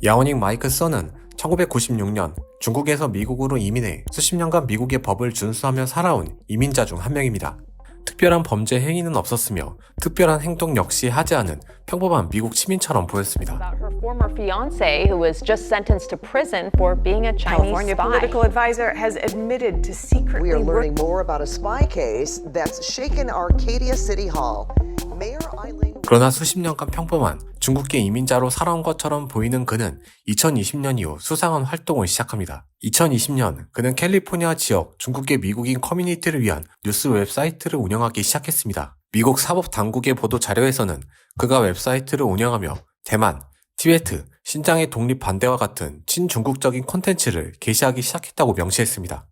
야오닝 마이크 써는 1996년 중국에서 미국으로 이민해 수십 년간 미국의 법을 준수하며 살아온 이민자 중 한 명입니다. 특별한 범죄 행위는 없었으며 특별한 행동 역시 하지 않은 평범한 미국 시민처럼 보였습니다. About her former fiancé, who was just sentenced to prison for being a Chinese California spy. political advisor has admitted to secretly We are learning more about a spy case that's shaken Arcadia City Hall. Mayor Eileen 그러나 수십 년간 평범한 중국계 이민자로 살아온 것처럼 보이는 그는 2020년 이후 수상한 활동을 시작합니다. 2020년 그는 캘리포니아 지역 중국계 미국인 커뮤니티를 위한 뉴스 웹사이트를 운영하기 시작했습니다. 미국 사법 당국의 보도 자료에서는 그가 웹사이트를 운영하며 대만, 티베트, 신장의 독립 반대와 같은 친중국적인 콘텐츠를 게시하기 시작했다고 명시했습니다.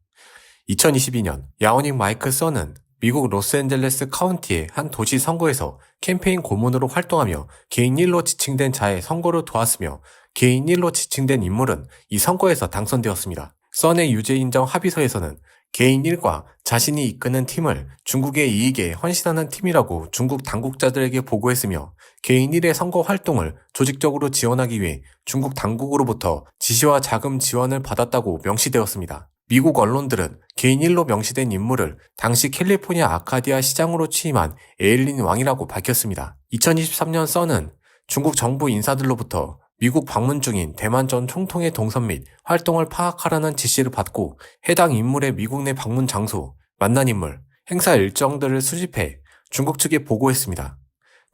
2022년 야오닝 마이크 써는 미국 로스앤젤레스 카운티의 한 도시 선거에서 캠페인 고문으로 활동하며 개인 일로 지칭된 자의 선거를 도왔으며 개인 일로 지칭된 인물은 이 선거에서 당선되었습니다. 써의 유죄 인정 합의서에서는 개인 일과 자신이 이끄는 팀을 중국의 이익에 헌신하는 팀이라고 중국 당국자들에게 보고했으며 개인 일의 선거 활동을 조직적으로 지원하기 위해 중국 당국으로부터 지시와 자금 지원을 받았다고 명시되었습니다. 미국 언론들은 개인 일로 명시된 인물을 당시 캘리포니아 아카디아 시장으로 취임한 에일린 왕이라고 밝혔습니다. 2023년 써는 중국 정부 인사들로부터 미국 방문 중인 대만 전 총통의 동선 및 활동을 파악하라는 지시를 받고 해당 인물의 미국 내 방문 장소, 만난 인물, 행사 일정들을 수집해 중국 측에 보고했습니다.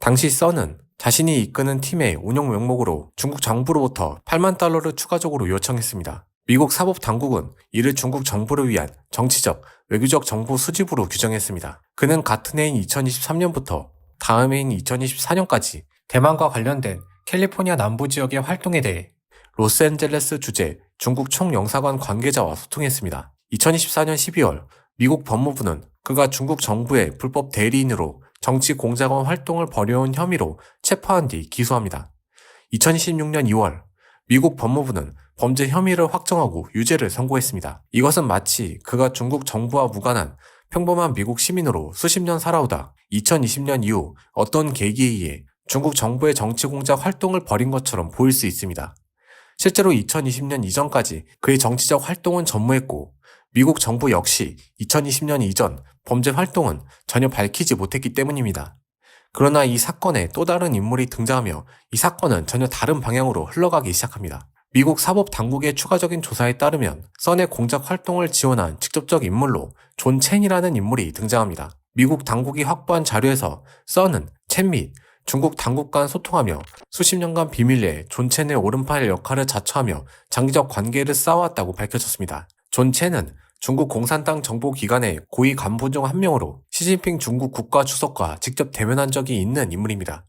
당시 써는 자신이 이끄는 팀의 운영 명목으로 중국 정부로부터 8만 달러를 추가적으로 요청했습니다. 미국 사법 당국은 이를 중국 정부를 위한 정치적, 외교적 정보 수집으로 규정했습니다. 그는 같은 해인 2023년부터 다음 해인 2024년까지 대만과 관련된 캘리포니아 남부 지역의 활동에 대해 로스앤젤레스 주재 중국 총영사관 관계자와 소통했습니다. 2024년 12월 미국 법무부는 그가 중국 정부의 불법 대리인으로 정치 공작원 활동을 벌여온 혐의로 체포한 뒤 기소합니다. 2026년 2월 미국 법무부는 범죄 혐의를 확정하고 유죄를 선고했습니다. 이것은 마치 그가 중국 정부와 무관한 평범한 미국 시민으로 수십 년 살아오다 2020년 이후 어떤 계기에 의해 중국 정부의 정치 공작 활동을 벌인 것처럼 보일 수 있습니다. 실제로 2020년 이전까지 그의 정치적 활동은 전무했고 미국 정부 역시 2020년 이전 범죄 활동은 전혀 밝히지 못했기 때문입니다. 그러나 이 사건에 또 다른 인물이 등장하며 이 사건은 전혀 다른 방향으로 흘러가기 시작합니다. 미국 사법 당국의 추가적인 조사에 따르면 써의 공작 활동을 지원한 직접적 인물로 존 첸이라는 인물이 등장합니다. 미국 당국이 확보한 자료에서 써는 첸 및 중국 당국 간 소통하며 수십 년간 비밀리에 존 첸의 오른팔 역할을 자처하며 장기적 관계를 쌓아왔다고 밝혀졌습니다. 존 첸은 중국 공산당 정보기관의 고위 간부 중 한 명으로 시진핑 중국 국가주석과 직접 대면한 적이 있는 인물입니다.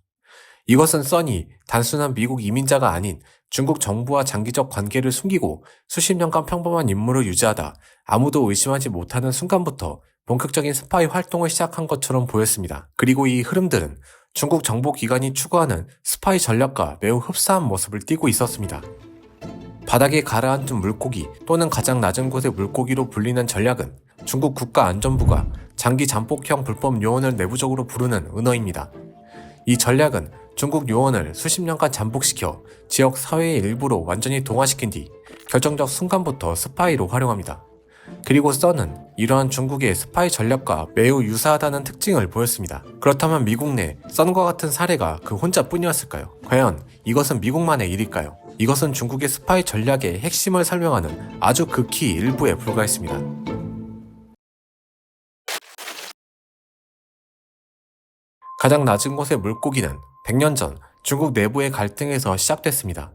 이것은 써니 단순한 미국 이민자가 아닌 중국 정부와 장기적 관계를 숨기고 수십 년간 평범한 임무를 유지하다 아무도 의심하지 못하는 순간부터 본격적인 스파이 활동을 시작한 것처럼 보였습니다. 그리고 이 흐름들은 중국 정보기관이 추구하는 스파이 전략과 매우 흡사한 모습을 띠고 있었습니다. 바닥에 가라앉은 물고기 또는 가장 낮은 곳의 물고기로 불리는 전략은 중국 국가안전부가 장기 잠복형 불법 요원을 내부적으로 부르는 은어입니다. 이 전략은 중국 요원을 수십 년간 잠복시켜 지역 사회의 일부로 완전히 동화시킨 뒤 결정적 순간부터 스파이로 활용합니다. 그리고 써는 이러한 중국의 스파이 전략과 매우 유사하다는 특징을 보였습니다. 그렇다면 미국 내 써과 같은 사례가 그 혼자뿐이었을까요? 과연 이것은 미국만의 일일까요? 이것은 중국의 스파이 전략의 핵심을 설명하는 아주 극히 일부에 불과했습니다. 가장 낮은 곳의 물고기는 100년 전 중국 내부의 갈등에서 시작됐습니다.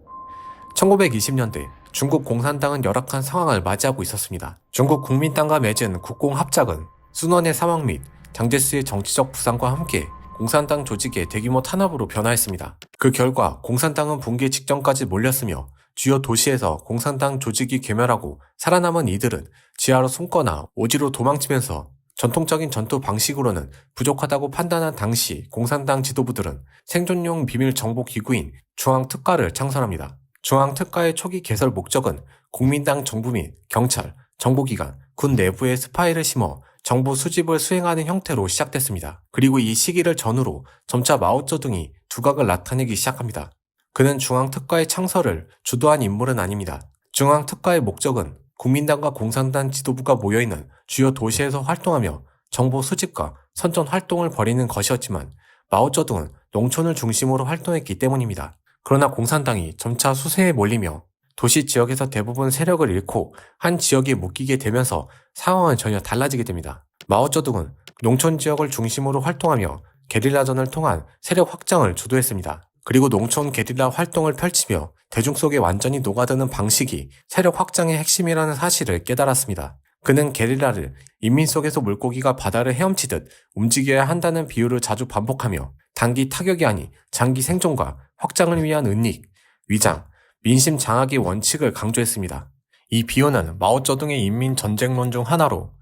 1920년대 중국 공산당은 열악한 상황을 맞이하고 있었습니다. 중국 국민당과 맺은 국공합작은 순원의 사망 및 장제스의 정치적 부상과 함께 공산당 조직의 대규모 탄압으로 변화했습니다. 그 결과 공산당은 붕괴 직전까지 몰렸으며 주요 도시에서 공산당 조직이 괴멸하고 살아남은 이들은 지하로 숨거나 오지로 도망치면서 전통적인 전투 방식으로는 부족하다고 판단한 당시 공산당 지도부들은 생존용 비밀 정보 기구인 중앙특가를 창설합니다. 중앙특가의 초기 개설 목적은 국민당 정부 및 경찰, 정보기관, 군 내부에 스파이를 심어 정보 수집을 수행하는 형태로 시작됐습니다. 그리고 이 시기를 전후로 점차 마오쩌둥이 두각을 나타내기 시작합니다. 그는 중앙특가의 창설을 주도한 인물은 아닙니다. 중앙특가의 목적은 국민당과 공산당 지도부가 모여있는 주요 도시에서 활동하며 정보 수집과 선전 활동을 벌이는 것이었지만 마오쩌둥은 농촌을 중심으로 활동했기 때문입니다. 그러나 공산당이 점차 수세에 몰리며 도시 지역에서 대부분 세력을 잃고 한 지역에 묶이게 되면서 상황은 전혀 달라지게 됩니다. 마오쩌둥은 농촌 지역을 중심으로 활동하며 게릴라전을 통한 세력 확장을 주도했습니다. 그리고 농촌 게릴라 활동을 펼치며 대중 속에 완전히 녹아드는 방식이 세력 확장의 핵심이라는 사실을 깨달았습니다. 그는 게릴라를 인민 속에서 물고기가 바다를 헤엄치듯 움직여야 한다는 비유를 자주 반복하며 단기 타격이 아닌 장기 생존과 확장을 위한 은닉, 위장, 민심 장악의 원칙을 강조했습니다. 이 비유는 마오쩌둥의 인민 전쟁론 중 하나로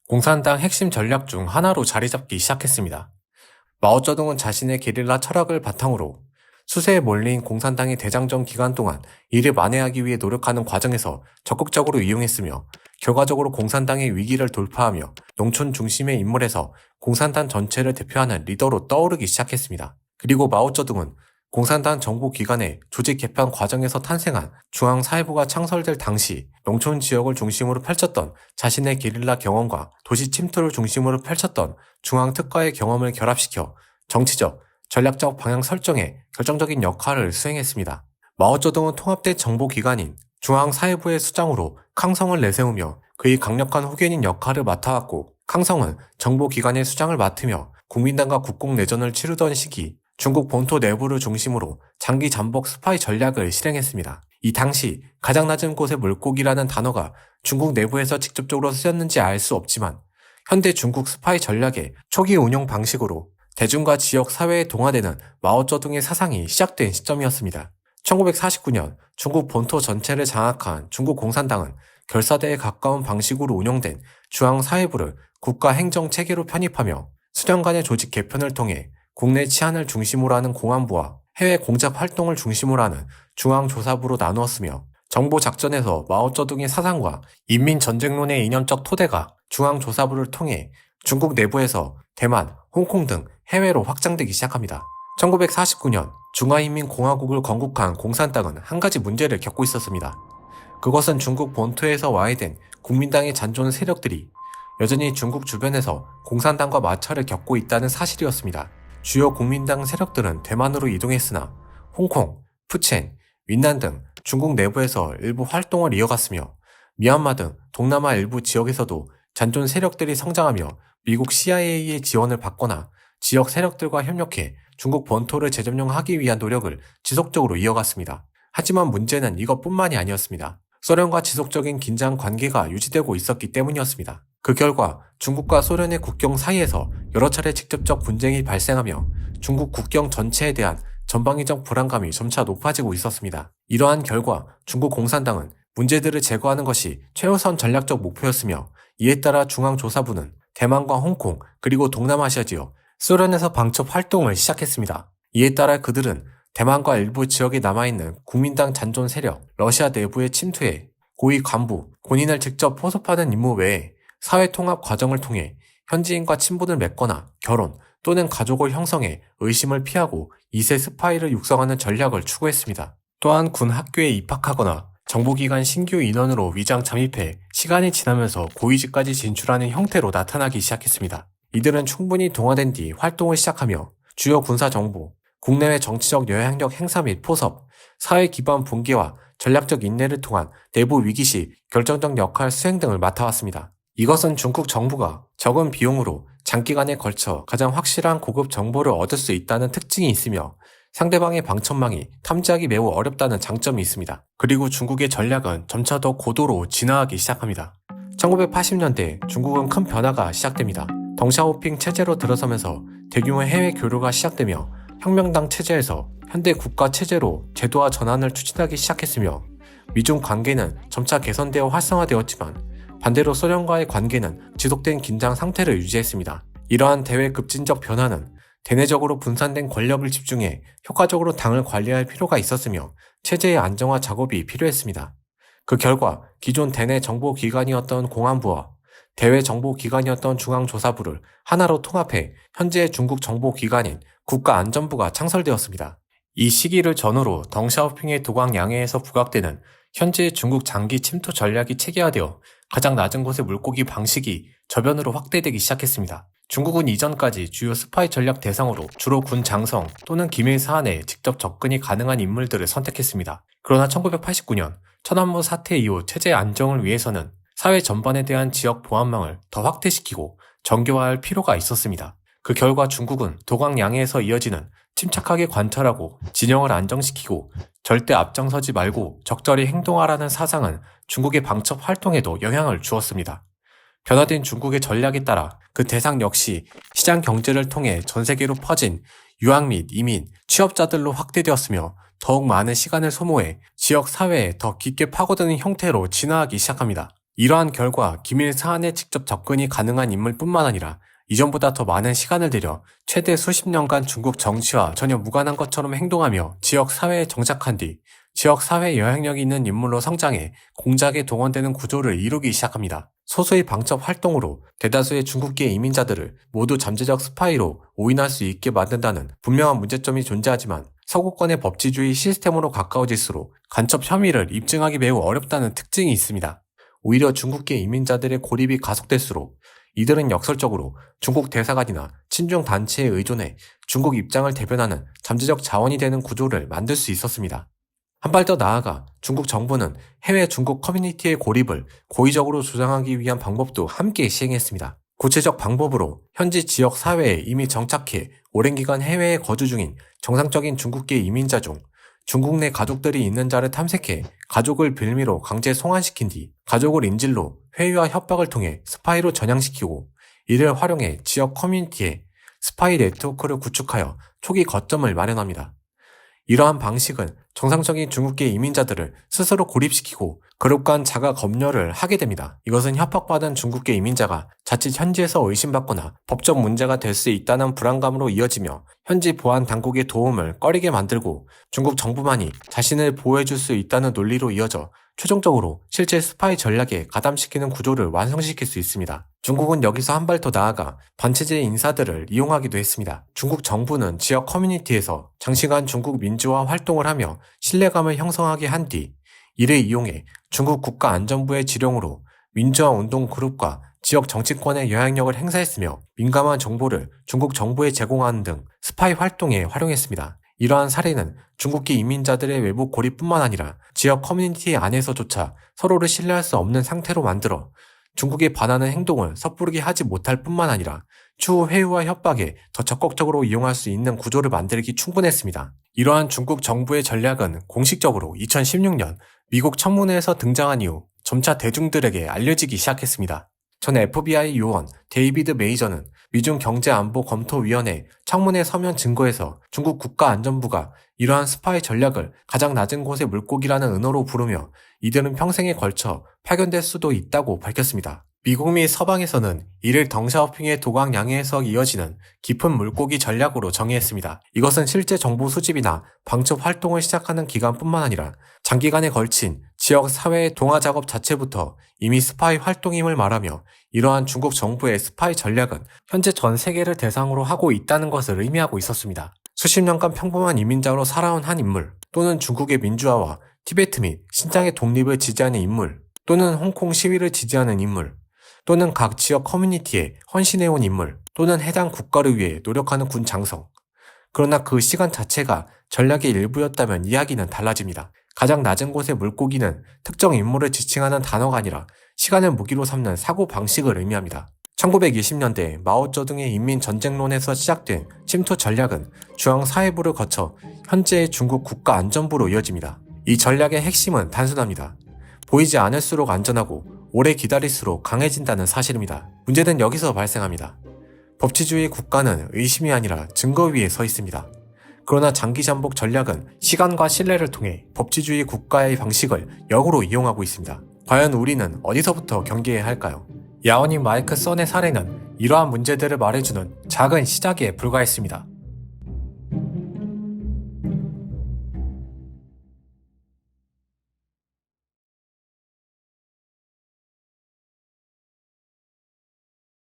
공산당 핵심 전략 중 하나로 자리 잡기 시작했습니다. 마오쩌둥은 자신의 게릴라 철학을 바탕으로 수세에 몰린 공산당의 대장정 기간 동안 이를 만회하기 위해 노력하는 과정에서 적극적으로 이용했으며 결과적으로 공산당의 위기를 돌파하며 농촌 중심의 인물에서 공산당 전체를 대표하는 리더로 떠오르기 시작했습니다. 그리고 마오쩌둥은 공산당 정보기관의 조직 개편 과정에서 탄생한 중앙사회부가 창설될 당시 농촌 지역을 중심으로 펼쳤던 자신의 게릴라 경험과 도시 침투를 중심으로 펼쳤던 중앙특가의 경험을 결합시켜 정치적, 전략적 방향 설정에 결정적인 역할을 수행했습니다. 마오쩌둥은 통합된 정보기관인 중앙사회부의 수장으로 캉성을 내세우며 그의 강력한 후견인 역할을 맡아왔고, 캉성은 정보기관의 수장을 맡으며 국민당과 국공내전을 치르던 시기 중국 본토 내부를 중심으로 장기 잠복 스파이 전략을 실행했습니다. 이 당시 가장 낮은 곳의 물고기라는 단어가 중국 내부에서 직접적으로 쓰였는지 알 수 없지만 현대 중국 스파이 전략의 초기 운용 방식으로 대중과 지역 사회에 동화되는 마오쩌둥의 사상이 시작된 시점이었습니다. 1949년 중국 본토 전체를 장악한 중국 공산당은 결사대에 가까운 방식으로 운영된 중앙사회부를 국가행정체계로 편입하며 수년간의 조직 개편을 통해 국내 치안을 중심으로 하는 공안부와 해외 공작 활동을 중심으로 하는 중앙조사부로 나누었으며 정보작전에서 마오쩌둥의 사상과 인민전쟁론의 이념적 토대가 중앙조사부를 통해 중국 내부에서 대만, 홍콩 등 해외로 확장되기 시작합니다. 1949년 중화인민공화국을 건국한 공산당은 한 가지 문제를 겪고 있었습니다. 그것은 중국 본토에서 와해된 국민당의 잔존 세력들이 여전히 중국 주변에서 공산당과 마찰을 겪고 있다는 사실이었습니다. 주요 국민당 세력들은 대만으로 이동했으나 홍콩, 푸첸, 윈난 등 중국 내부에서 일부 활동을 이어갔으며 미얀마 등 동남아 일부 지역에서도 잔존 세력들이 성장하며 미국 CIA의 지원을 받거나 지역 세력들과 협력해 중국 본토를 재점령하기 위한 노력을 지속적으로 이어갔습니다. 하지만 문제는 이것뿐만이 아니었습니다. 소련과 지속적인 긴장 관계가 유지되고 있었기 때문이었습니다. 그 결과 중국과 소련의 국경 사이에서 여러 차례 직접적 분쟁이 발생하며 중국 국경 전체에 대한 전방위적 불안감이 점차 높아지고 있었습니다. 이러한 결과 중국 공산당은 문제들을 제거하는 것이 최우선 전략적 목표였으며 이에 따라 중앙조사부는 대만과 홍콩 그리고 동남아시아 지역, 소련에서 방첩 활동을 시작했습니다. 이에 따라 그들은 대만과 일부 지역에 남아있는 국민당 잔존 세력, 러시아 내부의 침투에 고위 간부, 본인을 직접 포섭하는 임무 외에 사회 통합 과정을 통해 현지인과 친분을 맺거나 결혼 또는 가족을 형성해 의심을 피하고 2세 스파이를 육성하는 전략을 추구했습니다. 또한 군 학교에 입학하거나 정보기관 신규 인원으로 위장 잠입해 시간이 지나면서 고위직까지 진출하는 형태로 나타나기 시작했습니다. 이들은 충분히 동화된 뒤 활동을 시작하며 주요 군사 정보, 국내외 정치적 영향력 행사 및 포섭, 사회 기반 붕괴와 전략적 인내를 통한 내부 위기 시 결정적 역할 수행 등을 맡아왔습니다. 이것은 중국 정부가 적은 비용으로 장기간에 걸쳐 가장 확실한 고급 정보를 얻을 수 있다는 특징이 있으며 상대방의 방첩망이 탐지하기 매우 어렵다는 장점이 있습니다. 그리고 중국의 전략은 점차 더 고도로 진화하기 시작합니다. 1980년대 중국은 큰 변화가 시작됩니다. 덩샤오핑 체제로 들어서면서 대규모 해외 교류가 시작되며 혁명당 체제에서 현대 국가 체제로 제도화 전환을 추진하기 시작했으며 미중 관계는 점차 개선되어 활성화되었지만 반대로 소련과의 관계는 지속된 긴장 상태를 유지했습니다. 이러한 대외 급진적 변화는 대내적으로 분산된 권력을 집중해 효과적으로 당을 관리할 필요가 있었으며 체제의 안정화 작업이 필요했습니다. 그 결과 기존 대내 정보기관이었던 공안부와 대외 정보기관이었던 중앙조사부를 하나로 통합해 현재의 중국 정보기관인 국가안전부가 창설되었습니다. 이 시기를 전후로 덩샤오핑의 도광 양해에서 부각되는 현재의 중국 장기 침투 전략이 체계화되어 가장 낮은 곳의 물고기 방식이 저변으로 확대되기 시작했습니다. 중국은 이전까지 주요 스파이 전략 대상으로 주로 군 장성 또는 기밀 사안에 직접 접근이 가능한 인물들을 선택했습니다. 그러나 1989년 천안문 사태 이후 체제 안정을 위해서는 사회 전반에 대한 지역 보안망을 더 확대시키고 정교화할 필요가 있었습니다. 그 결과 중국은 도광 양해에서 이어지는 침착하게 관찰하고 진영을 안정시키고 절대 앞장서지 말고 적절히 행동하라는 사상은 중국의 방첩 활동에도 영향을 주었습니다. 변화된 중국의 전략에 따라 그 대상 역시 시장 경제를 통해 전 세계로 퍼진 유학 및 이민, 취업자들로 확대되었으며 더욱 많은 시간을 소모해 지역 사회에 더 깊게 파고드는 형태로 진화하기 시작합니다. 이러한 결과 기밀 사안에 직접 접근이 가능한 인물뿐만 아니라 이전보다 더 많은 시간을 들여 최대 수십 년간 중국 정치와 전혀 무관한 것처럼 행동하며 지역 사회에 정착한 뒤 지역 사회에 영향력이 있는 인물로 성장해 공작에 동원되는 구조를 이루기 시작합니다. 소수의 방첩 활동으로 대다수의 중국계 이민자들을 모두 잠재적 스파이로 오인할 수 있게 만든다는 분명한 문제점이 존재하지만 서구권의 법치주의 시스템으로 가까워질수록 간첩 혐의를 입증하기 매우 어렵다는 특징이 있습니다. 오히려 중국계 이민자들의 고립이 가속될수록 이들은 역설적으로 중국 대사관이나 친중 단체에 의존해 중국 입장을 대변하는 잠재적 자원이 되는 구조를 만들 수 있었습니다. 한 발 더 나아가 중국 정부는 해외 중국 커뮤니티의 고립을 고의적으로 조장하기 위한 방법도 함께 시행했습니다. 구체적 방법으로 현지 지역 사회에 이미 정착해 오랜 기간 해외에 거주 중인 정상적인 중국계 이민자 중 중국 내 가족들이 있는 자를 탐색해 가족을 빌미로 강제 송환시킨 뒤 가족을 인질로 회유와 협박을 통해 스파이로 전향시키고 이를 활용해 지역 커뮤니티에 스파이 네트워크를 구축하여 초기 거점을 마련합니다. 이러한 방식은 정상적인 중국계 이민자들을 스스로 고립시키고 그룹 간 자가 검열을 하게 됩니다. 이것은 협박받은 중국계 이민자가 자칫 현지에서 의심받거나 법적 문제가 될 수 있다는 불안감으로 이어지며 현지 보안 당국의 도움을 꺼리게 만들고 중국 정부만이 자신을 보호해줄 수 있다는 논리로 이어져 최종적으로 실제 스파이 전략에 가담시키는 구조를 완성시킬 수 있습니다. 중국은 여기서 한 발 더 나아가 반체제 인사들을 이용하기도 했습니다. 중국 정부는 지역 커뮤니티에서 장시간 중국 민주화 활동을 하며 신뢰감을 형성하게 한 뒤 이를 이용해 중국 국가안전부의 지령으로 민주화 운동 그룹과 지역 정치권의 영향력을 행사했으며 민감한 정보를 중국 정부에 제공하는 등 스파이 활동에 활용했습니다. 이러한 사례는 중국계 이민자들의 외부 고립뿐만 아니라 지역 커뮤니티 안에서조차 서로를 신뢰할 수 없는 상태로 만들어 중국에 반하는 행동을 섣부르게 하지 못할 뿐만 아니라 추후 회유와 협박에 더 적극적으로 이용할 수 있는 구조를 만들기 충분했습니다. 이러한 중국 정부의 전략은 공식적으로 2016년 미국 청문회에서 등장한 이후 점차 대중들에게 알려지기 시작했습니다. 전 FBI 요원 데이비드 메이저는 미중 경제안보검토위원회 청문회 서면 증거에서 중국 국가안전부가 이러한 스파이 전략을 가장 낮은 곳의 물고기라는 은어로 부르며 이들은 평생에 걸쳐 파견될 수도 있다고 밝혔습니다. 미국 및 서방에서는 이를 덩샤오핑의 도광 양해에서 이어지는 깊은 물고기 전략으로 정의했습니다. 이것은 실제 정보 수집이나 방첩 활동을 시작하는 기간뿐만 아니라 장기간에 걸친 지역 사회의 동화 작업 자체부터 이미 스파이 활동임을 말하며 이러한 중국 정부의 스파이 전략은 현재 전 세계를 대상으로 하고 있다는 것을 의미하고 있었습니다. 수십 년간 평범한 이민자로 살아온 한 인물 또는 중국의 민주화와 티베트 및 신장의 독립을 지지하는 인물 또는 홍콩 시위를 지지하는 인물 또는 각 지역 커뮤니티에 헌신해온 인물 또는 해당 국가를 위해 노력하는 군 장성. 그러나 그 시간 자체가 전략의 일부였다면 이야기는 달라집니다. 가장 낮은 곳의 물고기는 특정 인물을 지칭하는 단어가 아니라 시간을 무기로 삼는 사고 방식을 의미합니다. 1920년대 마오쩌둥의 인민전쟁론에서 시작된 침투 전략은 중앙사회부를 거쳐 현재의 중국 국가안전부로 이어집니다. 이 전략의 핵심은 단순합니다. 보이지 않을수록 안전하고 오래 기다릴수록 강해진다는 사실입니다. 문제는 여기서 발생합니다. 법치주의 국가는 의심이 아니라 증거 위에 서 있습니다. 그러나 장기 잠복 전략은 시간과 신뢰를 통해 법치주의 국가의 방식을 역으로 이용하고 있습니다. 과연 우리는 어디서부터 경계해야 할까요? 야오닝 마이크 선의 사례는 이러한 문제들을 말해주는 작은 시작에 불과했습니다.